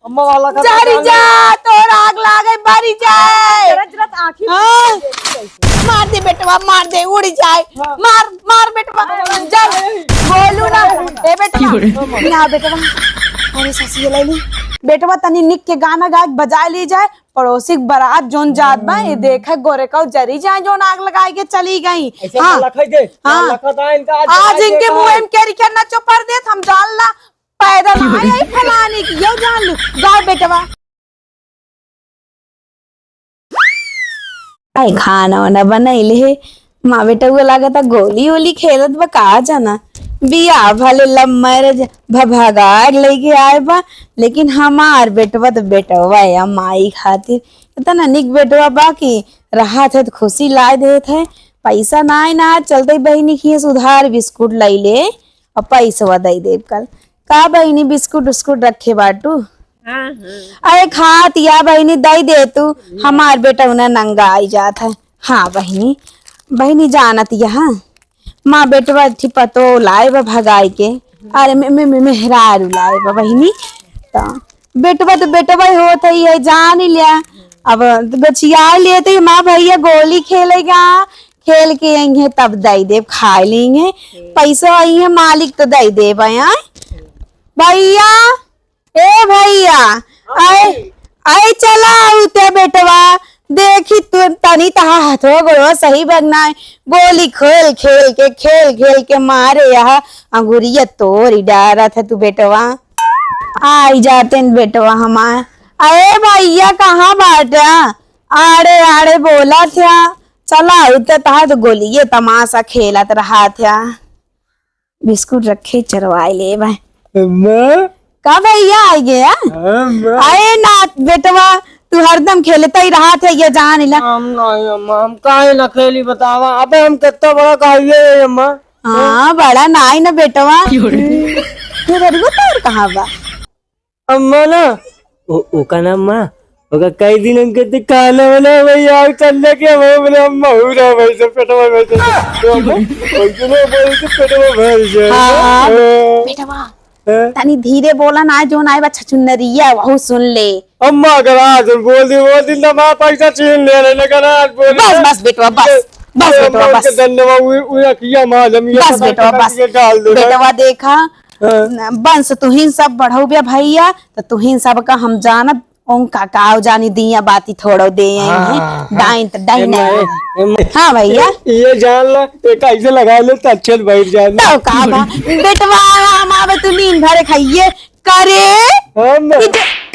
अम्मा वाला का जारी जा तोर आग लागे बारी जाए मार दे बेटवा मार दे उड़ जाए मार मार बेटवा चल बोलू ना ए बेटवा ना बेटवा अरे ससी ले बेटवा तनी निक के गाना गा बजा ली जाए पड़ोसी बारात जोन जात बा ये देखे गोरे का जरी जाए जोन आग लगाए के चली गई हाँ आज इनके मुंह में कैरी करना चुपर दे हम जान ला पैदल आए फलाने की यो जान लू गाय बेटवा आई खाना वाना बनैले हे माँ बेटा को लगा था गोली वोली खेलत बा कहा जाना बिया भले लम्मर भगाड़ लेके आए बा लेकिन हमार बेटवा तो बेटवा है माई खातिर इतना निक बेटवा बाकी राहत है तो खुशी ला देत है पैसा ना चलते बहनी खिए सुधार बिस्कुट लाई ले और पैसा दे दे कल का बहनी बिस्कुट उस्कुट रखे बाटू अरे खात या बहनी दई दे तू हमार बेटा उन्हें नंगा आई जात है हाँ बहनी बहनी जानत यहाँ माँ बेटवा पतो लाए बा भगाई के अरे मेहरारू लाए बा बहनी तो बेटवा ही होत है जान ही लिया अब गछिया लिए तो माँ भैया गोली खेलेगा खेल के आएंगे तब दई दे खा लेंगे पैसा आई है मालिक तो दई दे भैया भैया ए भैया आए आए चला उते बेटवा देखी तू तनी तहा हाथो गोड़ो सही बगना है गोली खेल के मारे यहाँ अंगुरिया तोड़ डारा था तू बेटवा आई जाते बेटवा हमारे अरे भैया कहाँ बाटा आड़े आड़े बोला था चला उते तहा तो गोली ये तमाशा खेलत रहा था बिस्कुट रखे चरवाए ले भाई का भैया आई गया आए ना बेटवा तू हरदम खेलता ही रहा था ये जान ला हम काहे ना खेली बतावा अबे हम कितना बड़ा कहिए अम्मा हाँ बड़ा नाई ना बेटवा कहाँ बा अम्मा ना ओ का नाम माँ ओका कई दिन उनके दिखाने वाला भैया चलने के वो बोले अम्मा हो रहा भाई सब पेटवा में तो अम्मा ओइसने बोल के पेटवा भर जाए बेटवा तनी धीरे बोला ना जो ना बच्चा चुनरिया वो सुन ले अम्मा अगर आज बोल दी ना माँ पैसा छीन ले लेने का ना आज बोल बस बेटवा बस धन्यवाद उया किया माँ जमीन बस बेटवा बस बेटवा देखा बंस तुहिन सब बढ़ो बे भैया तो तुहिन सब का हम जानत ओं काकाओ जानी दिया बाती थोड़ो दे डाइन तो डाइन हाँ भैया ये जान ला एक ऐसे लगा लो तो अच्छे बैठ जाए तो का बा बेटवा हम आवे तू नींद भरे खाइए करे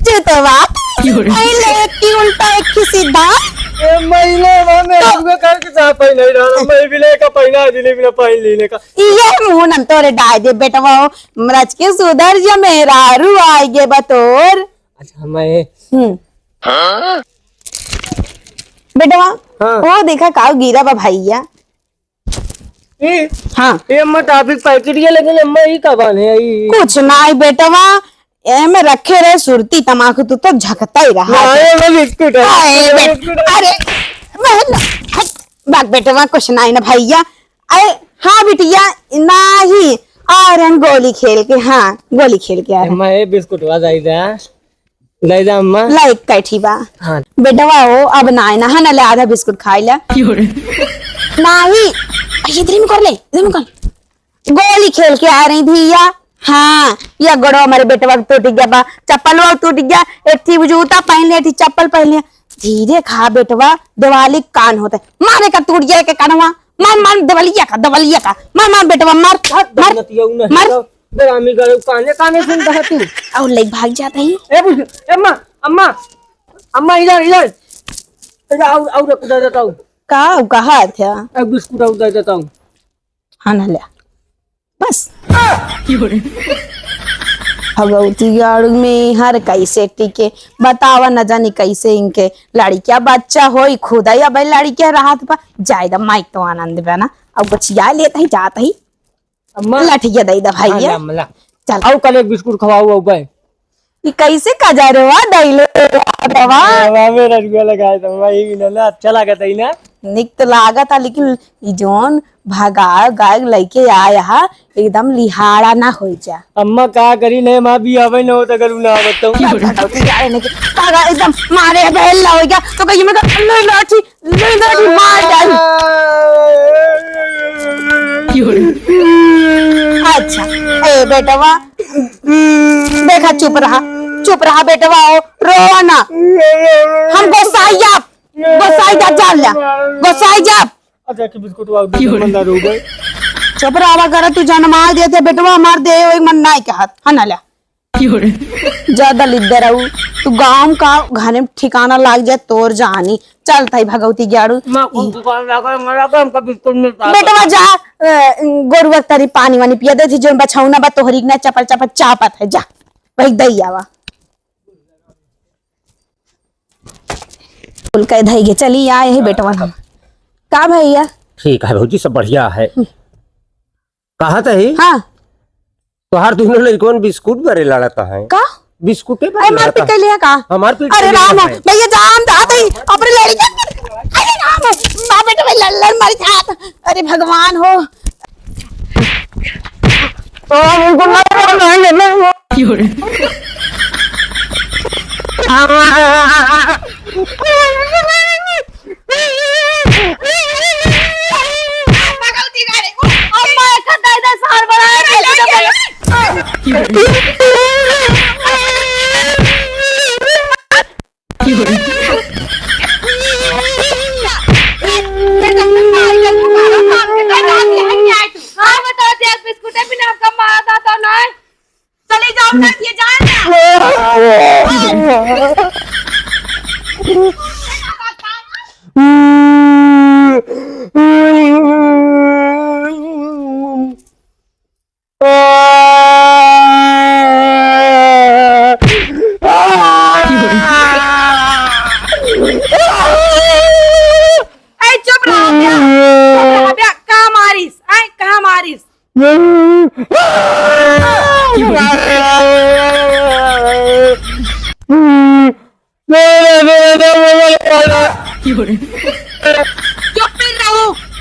चेतवा पहले की उल्टा एक की सीधा महीने में मैं करके जा पाई नहीं रहा मैं भी लेका पहिना दिले बिना पाई लेने का ये मुंह न तोरे डाय दे बेटवा मरज के सुधर जा मेरा रू आएगे बतौर अच्छा मैं बेटवा वो देखा काव गिरा बा भैया हाँ ये अम्मा टॉपिक पैकेट ये लेकिन अम्मा ही कब आने आई कुछ ना बेटवा ए में रखे रहे सुरती तमाकू तू तो झकता ही रहा अरे बाग बेटवा कुछ ना ना भैया अरे हाँ बिटिया नहीं आ रहे गोली खेल के हाँ गोली खेल के आ रहे मैं बिस्कुट लाई जा अम्मा लाइक कैठी बा हाँ बेटवा हो अब ना ना ले आधा बिस्कुट खाई ला नहीं इधर कर गोली खेल के आ रही भैया हाँ या गड़ो हमारे बेटवा टूट गया बा चप्पल वो टूट गया एक जूता पहन ले चप्पल पहन ले धीरे खा बेटवा दिवाली कान होता है मारे का टूट जाए के कानवा मार दवलिया का मार बेटवा मार बेरामी गड़ो काने सुनता है तू और ले भाग जाता है अम्मा अम्मा अम्मा इधर आओ दे देता हूँ कहा था एक बिस्कुट दे देता हूँ हाँ ना ले बस भगवती गाड़ में हर कैसे टिके बतावा न जानी कैसे इनके लड़किया बच्चा हो खुद ही अब लड़किया राहत पा जायदा माइक तो आनंद बा ना अब बचिया लेता ही जाता ही लठिया दई दा भैया चल आओ कल एक बिस्कुट खवाओ भाई ये कैसे कजा रे वा दैलो दवा मेरा रुपया लगाया था भाई ना अच्छा लगा था ना निक तो लागत था, लेकिन ई जोन भगा गाय लइके आया एकदम लिहाड़ा ना हो जा। अम्मा का करी नहीं माँ भी आवे ना हो तो करू ना बताऊं। एकदम मारे बहल हो गया तो कहीं मैं लाठी मार डाली। अच्छा ए बेटवा देखा, चुप रहा बेटवा, रो ना। हम गोसाई जा जान लिया, गोसाई जा। अच्छा कि बिस्कुट वाव मंदार हो गए। चुप रहा कर, तू जन्मा देते बेटवा मार दे एक मन नाई के हाथ हना ला। ज्यादा लिद्दे रहू तू, गांव का घरे में ठिकाना लाग जाए तोर जानी। चल ताई भगवती ग्याड़ू बेटवा जा, गोरुआ तरी पानी वानी पिया दे थी जो बछौना बा तोहरी ना चपल चपल चापत है, जा वही दई आवा फुल कह धई गे। चली आए है बेटवा हम का भैया। ठीक है भौजी, सब बढ़िया है। कहा था ही हाँ तोहार दोनों लड़कों बिस्कुट बरे लड़ता है का बिस्कुट मार पीट के लिए का हमार पीट अरे राम भैया जान दाते अपने लड़के। अरे राम मां बेटा भाई लड़ मारी था। अरे भगवान हो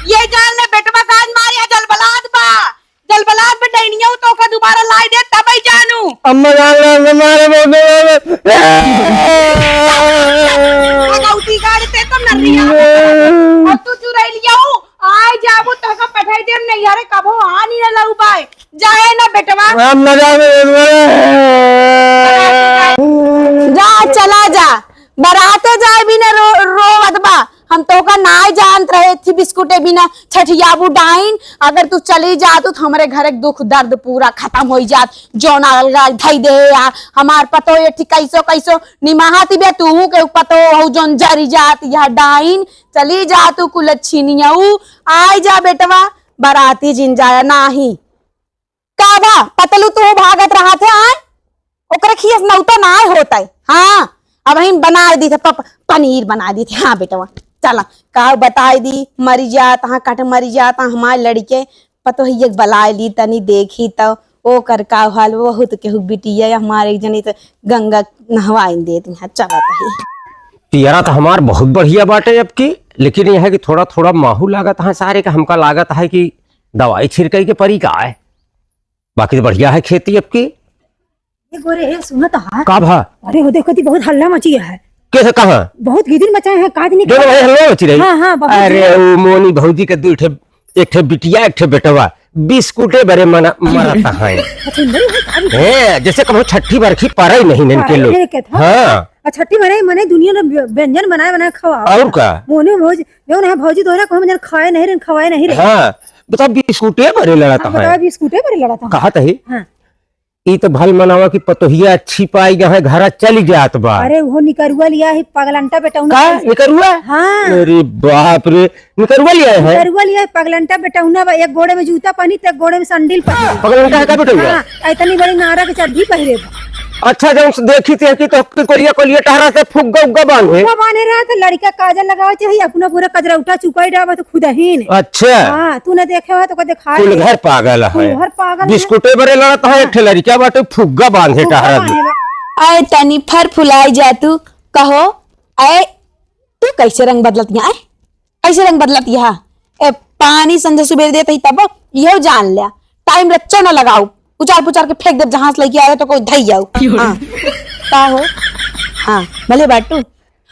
ये जान ले बेटवा काज मारिया जलबलाद पे डैनिया तो का दोबारा लाई दे तब ही जानू। अम्मा जान मारे भगवती गाड़ी ते तो नरिया और तू चुराई लिया हूं आय जाबू तो का पठाई दे नहीं यारे कबो आ नहीं लऊ बाय जाए ना बेटवा। हम ना जा चला जा बराते जाए भी ना रोवत बा। हम तो का नाय जानत रहे थी बिस्कुटे बिना छठियाबू डाइन। अगर तू चली जा तो हमारे घर एक दुख दर्द पूरा खत्म हो जात। जोना धई दे हमार पतो ये ठीक कैसो निमाहाती बे तू के पतो हो जोन जरी जात या डाइन। चली जा तू कुल छीनियाऊ आय जा बेटवा बराती जिन जाया नाही का बा पतलू तू भागत रहा थे आय ओकरे खियस नौता ना होता है। हाँ अब हम बना दी थे पनीर बना दी थी। हाँ बेटवा चला का बताई दी मरी जाता हाँ कट मरी जाता हमारे लड़के पतो ही एक बलाई ली तनी देखी तो ओ कर का हाल बहुत के बिटिया हमारे जनी तो गंगा नहवाई देती है। चला पियरा तो हमार बहुत बढ़िया बाटे अब की, लेकिन यह है कि थोड़ा थोड़ा माहू लागत है सारे का हमका लागत है कि दवाई छिड़काई के परी का है। बाकी तो बढ़िया है खेती अब की। गोरे सुनो तो हाँ का भा अरे हो देखो ती बहुत हल्ला मची है। कैसे कहाँ बहुत गिदिर मचाए हैं काज नहीं दोनों भाई हल्ला मची रही। हाँ हाँ बहुत अरे वो मोनी भौजी के दू एक ठे बिटिया एक ठे बेटवा बिस्कुटे बरे मरता है। अच्छा नहीं है काज है जैसे कहो छठी बरखी पर ही नहीं इनके लोग। हाँ छठी मरे मने दुनिया ने व्यंजन बनाए खवा और का मोने भौजी जो ना भौजी दोहरा को हम खाए नहीं रे खवाए नहीं रे। हाँ बता बिस्कुटे बरे लड़ता है। बिस्कुटे पर लड़ा था कहा ही हाँ ई तो भल मनावा की पतोहिया अच्छी पाई गए घर चली जात बा। अरे वो निकरुआ लिया है पगलंटा बेटौना का निकरुआ। हाँ अरे बाप रे निकरुआ लिया है। निकरुआ लिया है पगलंटा बेटौना एक गोड़े में जूता पहनी तो एक गोड़े में सैंडल पहनी। पगलंटा है का बेटौना। हाँ इतनी बड़ी नारा के चड्डी पहरे अच्छा जब देखी थी कि तो कोलिया टहरा से फुग्गा उग्गा बांधे बाने रहा तो लड़का काजल लगावे चाहिए अपना पूरा कजरा उठा चुकाई डाबा तो खुद ही ने। अच्छा हाँ तू ने देखे हो तो कदे खा कुल घर पागल है। घर पागल बिस्कुटे बरे लड़ता है एक लड़का बाटे फुग्गा बांधे टहरा। आए तनी फर फुलाई जा तू कहो आए तू कैसे रंग बदलत आए ऐसे रंग बदलत यहा ए पानी संजय सुबेर देते ही तब यहो जान लिया टाइम रच्चो न लगाओ उचार पुचार के फेंक दे जहां से लेके आ रहे तो कोई धई जाओ हाँ का हो हाँ भले बाटू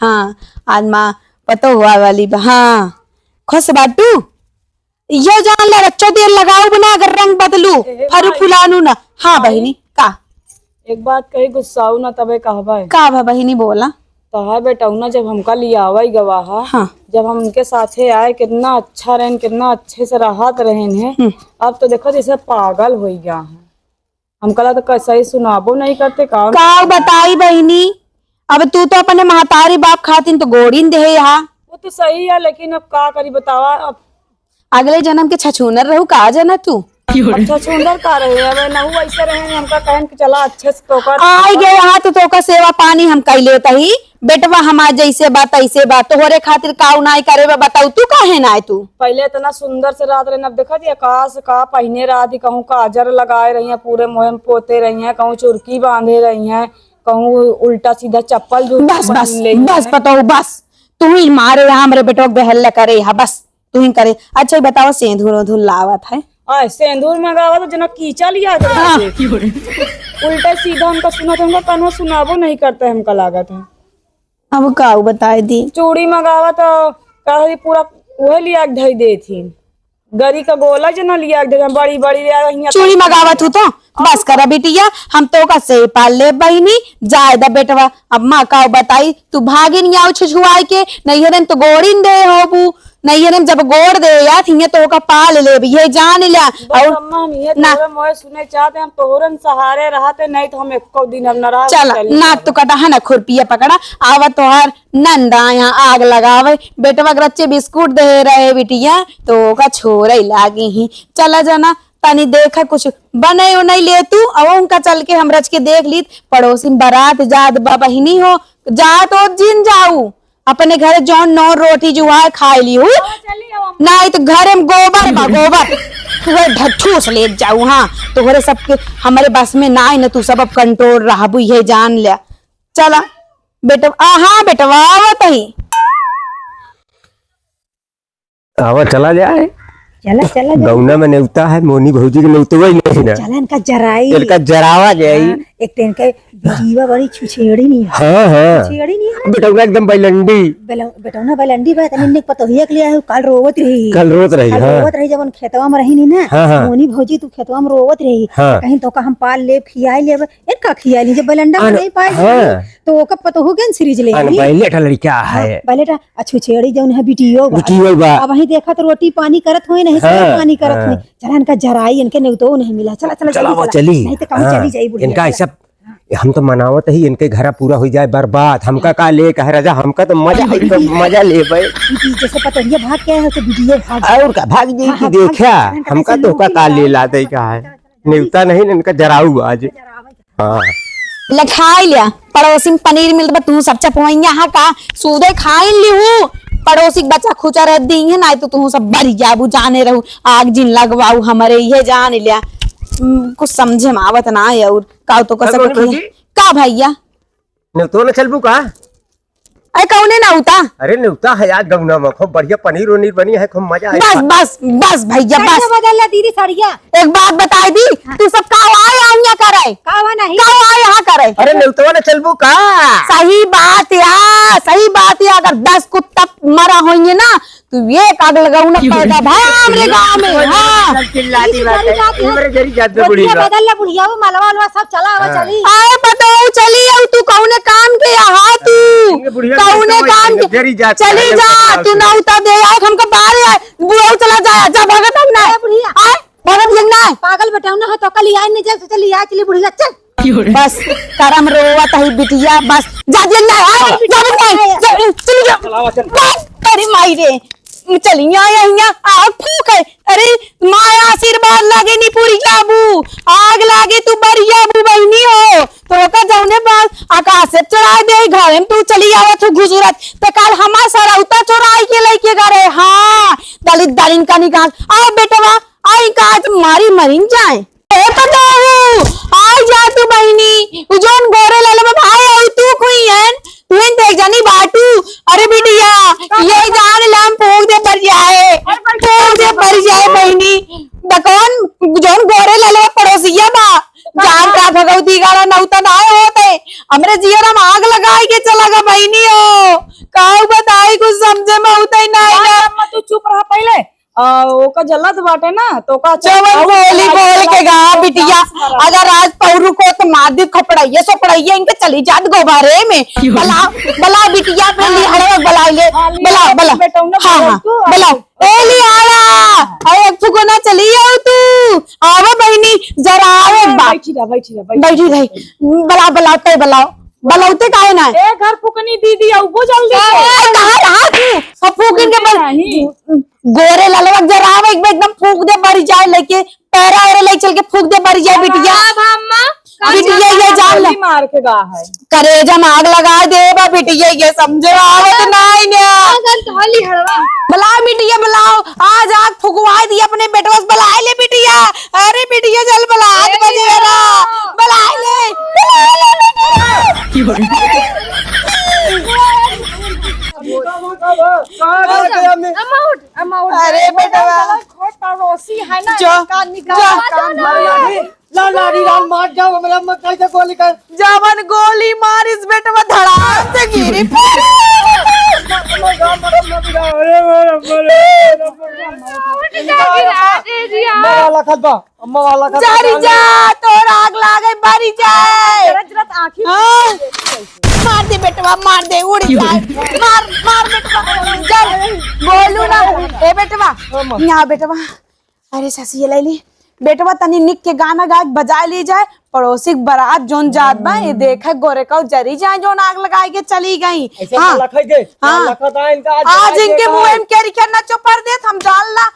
हाँ आज माँ पतो हुआ वाली हाँ खुश बाटू यो जान ले रच्चो देर लगाओ बना अगर रंग बदलू फरू फुलानू ना हाँ बहिनी का एक बात कही गुस्साऊ ना तबे कहबा का भा बहिनी बोला तो है बेटौना जब हमका लिया आवा गवाहा हाँ जब हम उनके साथे आए कितना अच्छा रहन कितना अच्छे से राहत रहन है अब तो देखो जैसे पागल हो गया है हमका ला तो कैसा ही सुनाबो नहीं करते काम का बताई बहिनी अब तू तो अपने महतारी बाप खातिन तो गोड़ीन दे यहाँ वो तो सही है लेकिन अब का करी बतावा अब अगले जन्म के छछूनर रहू का जना तू अच्छा सुंदर का रहे अब नहू ऐसे रहे हमका कहन कि चला अच्छे से तोकर आई गए यहाँ तो का सेवा पानी हम कई लेता ही बेटवा हमार जैसे बात ऐसे बात तोहरे खातिर काऊ नाई करे बा बताऊ तू काहे ना तू पहले इतना सुंदर से रात रहे अब देखा थी आकाश का पहने रात कहूँ काजर लगाए रही है पूरे मुँह में पोते रही है कहूँ चुरकी बांधे रही है कहूँ उल्टा सीधा चप्पल जो बस बस बस बताओ बस तू ही मारे यहाँ मेरे बेटो बहल करे यहाँ बस तू ही करे अच्छा ही बताओ सेंधुर धुल लावत है सिंदूर मंगावा तो जना कीचा लिया उल्टा सीधा हमका सुना तो हमका कन्वा सुनाबो नहीं करते हमका लागत है अब काऊ बताए दी चूड़ी मंगावा तो कहा पूरा वह लिया ढई दे थी गरी का गोला जना लिया बड़ी बड़ी चूड़ी मंगावत हूँ तो बस करा बेटिया हम तो का से पाल ले बहिनी जायदा बेटवा अब माँ का बताई तू भागी नहीं आओ छुछुआई के नहीं तो गोड़ीन दे हो नहीं है जब गोड़ दे यार हिंगे तो का पाल ले ये जान लिया और अम्मा हम ये तोरे मोए सुने चाहते हम तोरन सहारे रहते नहीं तो हम एको दिन हम नाराज चला नाक तो कटा है ना खुरपिया पकड़ा आवा तोहार नंदा यहाँ आग लगावे बेटवा रच्चे बिस्कुट दे रहे बिटिया तो का छोड़ लागी ही चला जाना तनी देखा कुछ बने हो नहीं ले तू अब उनका चल के हम रच के देख ली पड़ोसी बारात जात बहिनी हो जा तो जिन जाऊ अपने घर जौन नौ रोटी जुआ खाई ली हूँ नहीं तो घर में गोबर बा गोबर ढठूस ले जाऊ हाँ तो सबके हमारे बस में ना न तू सब अब कंट्रोल रहा ये जान लिया चला बेटा हाँ बेटवा आवत ही आवा चला जाए चला चला गौना में नेवता है मोनी भौजी के नेवतवा ही नहीं ना चला इनका जराई इनका जरावा जाई एक तो इनका जीवा बड़ी छुछेड़ी नहीं है हाँ हाँ छुछेड़ी नहीं है बेटा एकदम बैलंडी बेटौना बैलंडी बात इन्ने पतो हिया के लिए कल रोवत रही कल रोत रही कल हाँ रोवत रही जब खेतवा में रही नहीं ना हाँ, हाँ। मोनी भौजी तू खेतवा में रोवत रही हाँ। कहीं तो का हम पाल ले खियाई ले इनका खियाई ली जब बैलंडा में नहीं पाई हाँ। तो ओका पतो हो गया सीरीज ले पहले लड़का है पहले छुछेड़ी जौन है बिटियो बिटियो बा अब वही देखा तो रोटी पानी करत हुई नहीं हाँ, पानी करत हाँ। हुई चला इनका जराई इनके नहीं तो नहीं मिला चला चला चला चली नहीं तो कहीं चली जाई बुढ़िया इनका ऐसा हम तो मनावत ही इनके घर पूरा हो जाए बर्बाद हमका का ले कह राजा हमका तो मजा आई तो मजा ले भाई जैसे पतंगिया भाग के है तो वीडियो भाग और का भाग जी की देखा हमका तो का ले लाते का है नेवता नहीं इनका जराऊ आज हाँ लखाई लिया पड़ोसी में पनीर मिल तू सब चपवैया हाँ का सूदे खाई ली हूँ पड़ोसी बच्चा खुचा रह दी है ना तो तू सब बरी जाबू जाने रहू आग जिन लगवाऊ हमारे ये जान लिया कुछ समझे में आवत ना है और का तो कर सकते का भैया नेवतो न चलबू का अरे कौने ना उता अरे नेवता है आज गौना में खूब बढ़िया पनीर वनीर बनी है खूब मजा बस आया बस बस भैया बस बदल दीदी साड़िया एक बात बताई दी तू सब का आए यहाँ करे कावा नहीं का आए यहाँ करे अरे नेवतो न चलबू का सही बात यार सही बात है अगर 10 कुत्ता मरा होंगे ना तो ये काग लगाऊ ना पैदा भाई हमरे गांव में हाँ चिल्लाती बात है इमरे जरी जात में बुढ़ी बा बदल बुढ़िया वो मलवा अलवा सब चला आवा चली आए बताओ चली आओ तू कौने काम के यहाँ तू कौने काम के चली जा तू ना उता दे आओ हमको बाहर आए बुढ़ाऊ चला जाए जा भगत हम ना आए भगत लगना है पागल बेटा ना हो तो कल आई नहीं जब चली आ चली बुढ़िया चल बस करम रोवत है बिटिया बस जा जल्दी आए जा चली जा बस अरे माई रे चलिया यहाँ आग फूक है अरे माया आशीर्वाद लागे नी पूरी जाबू आग लागे तू बरिया बू बहनी हो तो का जौने बात आकाश से चढ़ा दे घर में तू चली आवा तू गुजरत तो कल हमार सरौता चोराई के लेके गए हाँ दलित दालिन का निकाल आओ बेटवा आई काज मारी मरिन जाए आई जा तू बहनी जोन गोरे ले ले भाई आई तू कोई है तू देख जानी बाटू अरे बिटिया ये जान लम पोग दे पर जाए बहनी दकौन जोन गोरे लले पड़ोसिया बा जान का भगवती गाड़ा नौता ना होते हमरे जियर हम आग लगाई के चला गा बहनी हो काऊ बताई कुछ समझे में होता ही नहीं ना अम्मा तू चुप रहा पहले ओका जल्लत बाटे ना तो का चवन बोली बोल के गा बिटिया अगर आज पौरू को तो मादी खपड़ाइए सोपड़ाइए इनके चली जात गोबारे में बला बला बिटिया पे लिहाड़ा बला ले बला बला हां बला ए लिहाड़ा अरे फुगोना चली आओ तू आवा बहनी जरा आओ बैठी रही बला बलाते बलाओ बलौते काहे ना ए घर फुकनी दीदी आओ वो जल्दी कहां रहा तू अब फूकिन के गोरे ललवक जरा आवे एकदम फूक दे बड़ी जाए लेके पैरा और ले चल के फूक दे बड़ी जाए बिटिया बिटिया ये जान ले मार के गा है करेजा में आग लगा दे बा बिटिया ये समझो आवत नहीं ना बुलाओ बिटिया बुलाओ आज आग फुकवा दी अपने बेटवा से बुलाए ले बिटिया अरे बिटिया चल बुला आज बजे बुलाए अरे बेटा पड़ोसी है ना जवन गोली मार इस बेटवा धड़ाम से गिरी जारी जा तोर आग लागे बारी जाए मार दे बेटवा मार दे उड़ जाए मार बेटवा चल बोलू ना ए बेटवा यहाँ बेटवा अरे ससी ले ली बेटवा तनी निक के गाना गाय बजा ली जाए पड़ोसी बारात जोन जात बा ये देखे गोरे का जरी जाए जोन आग लगाए के चली गई हाँ आज इनके मुंह में क्या रिखा ना चुपर दे हम जान ला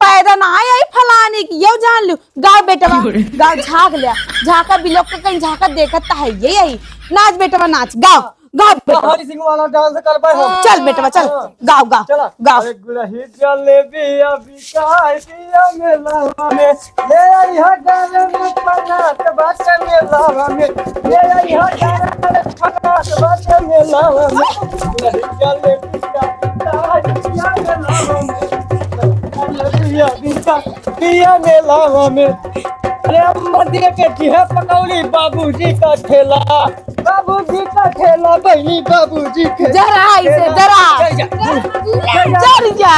पैदा ना आई फलाने की ये जान लू गाँव बेटवा गाँव झाँक लिया झाँका बिलोक का कहीं झाँका देखता है यही नाच बेटवा नाच गाँव गाँव वाला डांस कर पाए हम चल बेटवा चल गाँव गाँव गाँव गुलही चले बिया बिकाई बिया मेला में ले आई हटाने में पनात बात मेला में ले आई हटाने में पनात बात मेला में गुलही चले बिया मेला में अरे अम्मा दिए के है पकौड़ी बाबूजी का ठेला बाबूजी का ठेला बहनी बाबूजी के जरा इसे जरा जा